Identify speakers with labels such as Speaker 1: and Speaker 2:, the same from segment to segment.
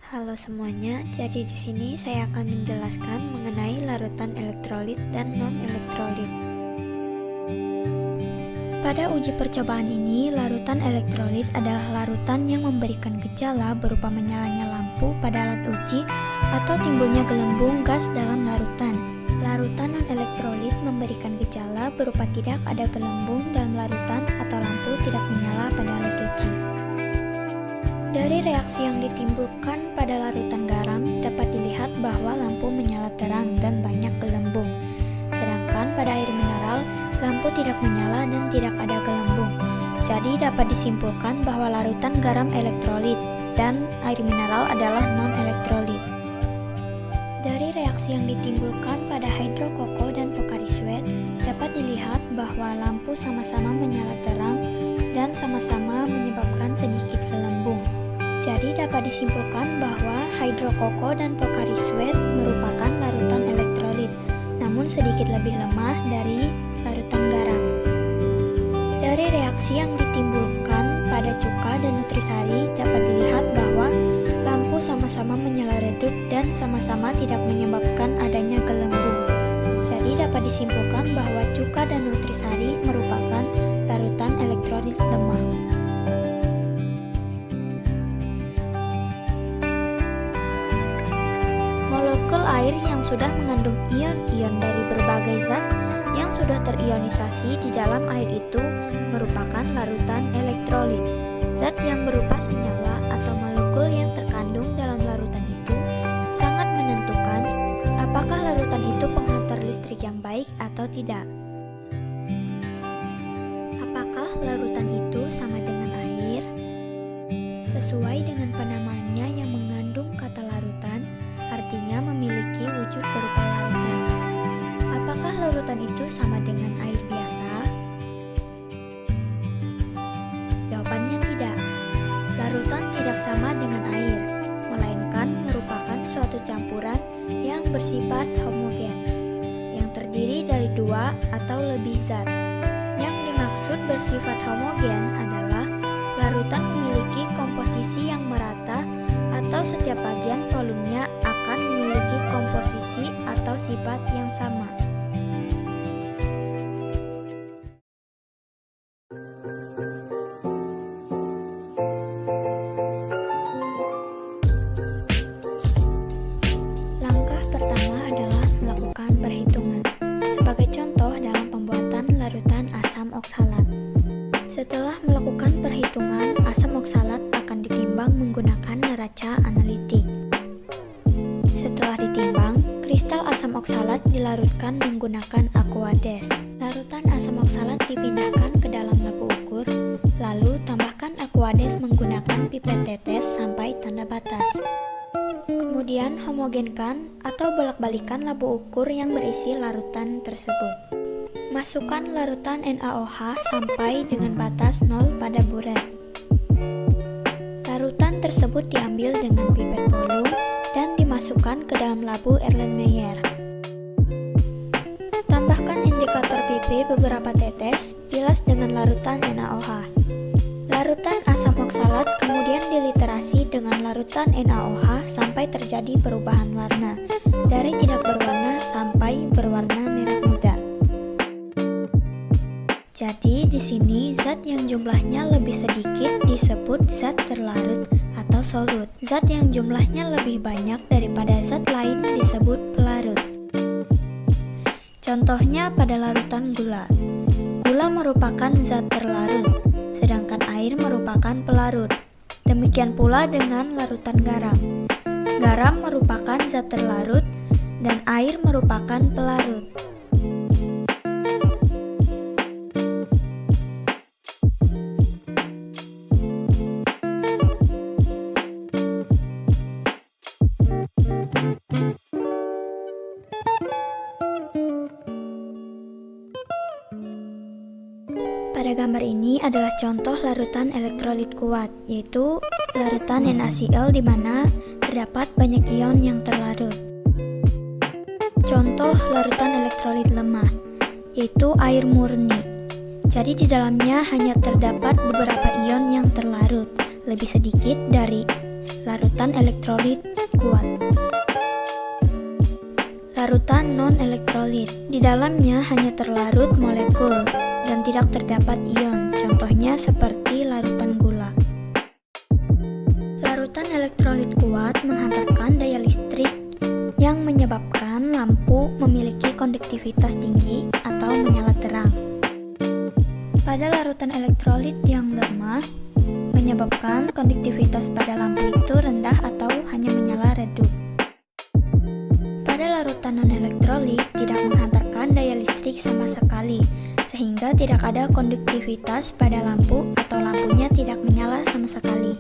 Speaker 1: Halo semuanya, jadi di sini saya akan menjelaskan mengenai larutan elektrolit dan non-elektrolit. Pada uji percobaan ini, larutan elektrolit adalah larutan yang memberikan gejala berupa menyalanya lampu pada alat uji atau timbulnya gelembung gas dalam larutan. Larutan non-elektrolit memberikan gejala berupa tidak ada gelembung dalam larutan atau lampu tidak menyala pada alat uji. Dari reaksi yang ditimbulkan pada larutan garam dapat dilihat bahwa lampu menyala terang dan banyak gelembung. Sedangkan pada air mineral, lampu tidak menyala dan tidak ada gelembung. Jadi dapat disimpulkan bahwa larutan garam elektrolit dan air mineral adalah non-elektrolit. Dari reaksi yang ditimbulkan pada hidrokoko dan Pocari Sweat dapat dilihat bahwa lampu sama-sama menyala terang dan sama-sama menyebabkan sedikit gelembung. Jadi dapat disimpulkan bahwa hidrokoko dan Pocari Sweat merupakan larutan elektrolit, namun sedikit lebih lemah dari larutan garam. Dari reaksi yang ditimbulkan pada cuka dan nutrisari dapat dilihat bahwa lampu sama-sama menyala redup dan sama-sama tidak menyebabkan adanya gelembung. Jadi dapat disimpulkan bahwa cuka dan nutrisari merupakan larutan elektrolit lemah. Molekul air yang sudah mengandung ion-ion dari berbagai zat yang sudah terionisasi di dalam air itu merupakan larutan elektrolit. Zat yang berupa senyawa atau molekul yang terkandung dalam larutan itu sangat menentukan apakah larutan itu penghantar listrik yang baik atau tidak. Apakah larutan itu sama dengan air? Sesuai dengan penamaannya yang mengandung kata larutan, artinya memiliki wujud berupa larutan. Apakah larutan itu sama dengan air biasa? Jawabannya tidak. Larutan tidak sama dengan air, melainkan merupakan suatu campuran yang bersifat homogen, yang terdiri dari dua atau lebih zat. Yang dimaksud bersifat homogen adalah larutan memiliki komposisi yang merata atau setiap bagian volumenya akan memiliki komposisi atau sifat yang sama. Langkah pertama adalah melakukan perhitungan. Sebagai contoh dalam pembuatan larutan asam oksalat. Setelah melakukan perhitungan, asam oksalat akan ditimbang menggunakan neraca analitik. Setelah ditimbang, kristal asam oksalat dilarutkan menggunakan Aquades. Larutan asam oksalat dipindahkan ke dalam labu ukur, lalu tambahkan Aquades menggunakan pipet tetes sampai tanda batas. Kemudian homogenkan atau bolak-balikan labu ukur yang berisi larutan tersebut. Masukkan larutan NaOH sampai dengan batas 0 pada buret. Larutan tersebut diambil dengan pipet volum dan dimasukkan ke dalam labu Erlenmeyer. Tambahkan indikator PP beberapa tetes, bilas dengan larutan NaOH. Larutan asam oksalat kemudian diliterasi dengan larutan NaOH sampai terjadi perubahan warna, dari tidak berwarna sampai berwarna merah muda. Jadi di sini zat yang jumlahnya lebih sedikit disebut zat terlarut atau solut. Zat yang jumlahnya lebih banyak daripada zat lain disebut pelarut. Contohnya pada larutan gula. Gula merupakan zat terlarut, sedangkan air merupakan pelarut. Demikian pula dengan larutan garam. Garam merupakan zat terlarut dan air merupakan pelarut. Pada gambar ini adalah contoh larutan elektrolit kuat, yaitu larutan NaCl di mana terdapat banyak ion yang terlarut. Contoh larutan elektrolit lemah, yaitu air murni. Jadi di dalamnya hanya terdapat beberapa ion yang terlarut, lebih sedikit dari larutan elektrolit kuat. Larutan non-elektrolit, di dalamnya hanya terlarut molekul dan tidak terdapat ion, contohnya seperti larutan gula. Larutan elektrolit kuat menghantarkan daya listrik yang menyebabkan lampu memiliki konduktivitas tinggi atau menyala terang. Pada larutan elektrolit yang lemah, menyebabkan konduktivitas pada lampu itu rendah atau hanya menyala redup. Pada larutan non-elektrolit tidak menghantarkan daya listrik sama sekali, sehingga tidak ada konduktivitas pada lampu atau lampunya tidak menyala sama sekali.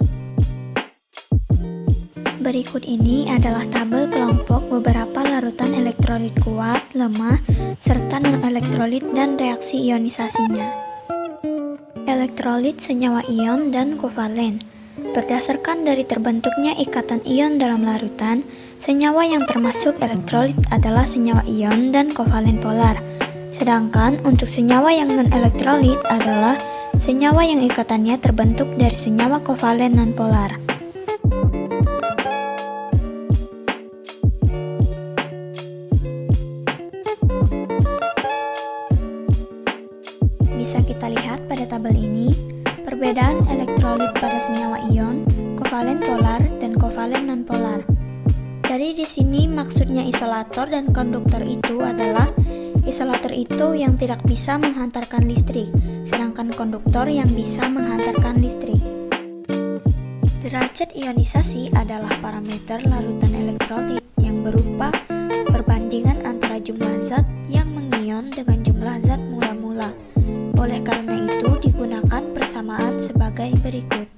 Speaker 1: Berikut ini adalah tabel kelompok beberapa larutan elektrolit kuat, lemah, serta non-elektrolit dan reaksi ionisasinya. Elektrolit senyawa ion dan kovalen. Berdasarkan dari terbentuknya ikatan ion dalam larutan, senyawa yang termasuk elektrolit adalah senyawa ion dan kovalen polar. Sedangkan untuk senyawa yang non-elektrolit adalah senyawa yang ikatannya terbentuk dari senyawa kovalen non-polar. Bisa kita lihat pada tabel ini, perbedaan elektrolit pada senyawa ion, kovalen polar, dan kovalen nonpolar. Jadi di sini maksudnya isolator dan konduktor itu adalah isolator itu yang tidak bisa menghantarkan listrik, sedangkan konduktor yang bisa menghantarkan listrik. Derajat ionisasi adalah parameter larutan elektrolit yang berupa perbandingan antara jumlah zat yang mengion dengan jumlah zat mula-mula. Oleh karena itu digunakan persamaan sebagai berikut.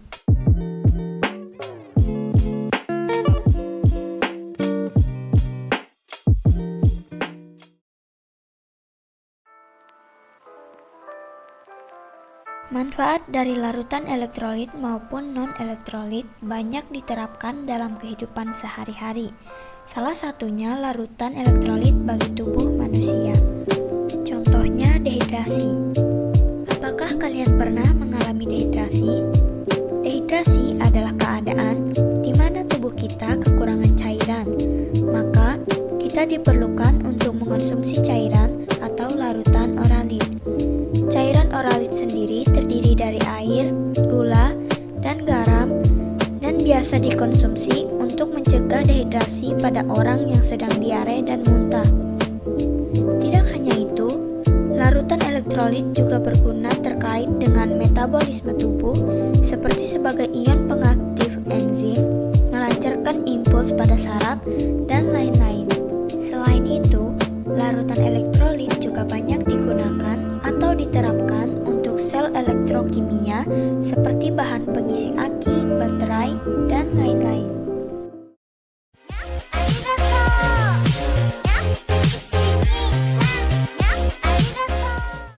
Speaker 1: Manfaat dari larutan elektrolit maupun non-elektrolit banyak diterapkan dalam kehidupan sehari-hari. Salah satunya larutan elektrolit bagi tubuh manusia. Contohnya dehidrasi. Apakah kalian pernah mengalami dehidrasi? Dehidrasi adalah keadaan di mana tubuh kita kekurangan cairan. Maka, kita diperlukan untuk mengonsumsi cairan atau larutan oralit. Cairan oralit sendiri terdiri dari air, gula, dan garam, dan biasa dikonsumsi untuk mencegah dehidrasi pada orang yang sedang diare dan muntah. Tidak hanya itu, larutan elektrolit juga berguna terkait dengan metabolisme tubuh, seperti sebagai ion pengaktif enzim, melancarkan impuls pada saraf, dan lain-lain. Selain itu, larutan elektrolit juga banyak digunakan atau diterapkan untuk sel elektrokimia seperti bahan pengisi aki, baterai, dan lain-lain.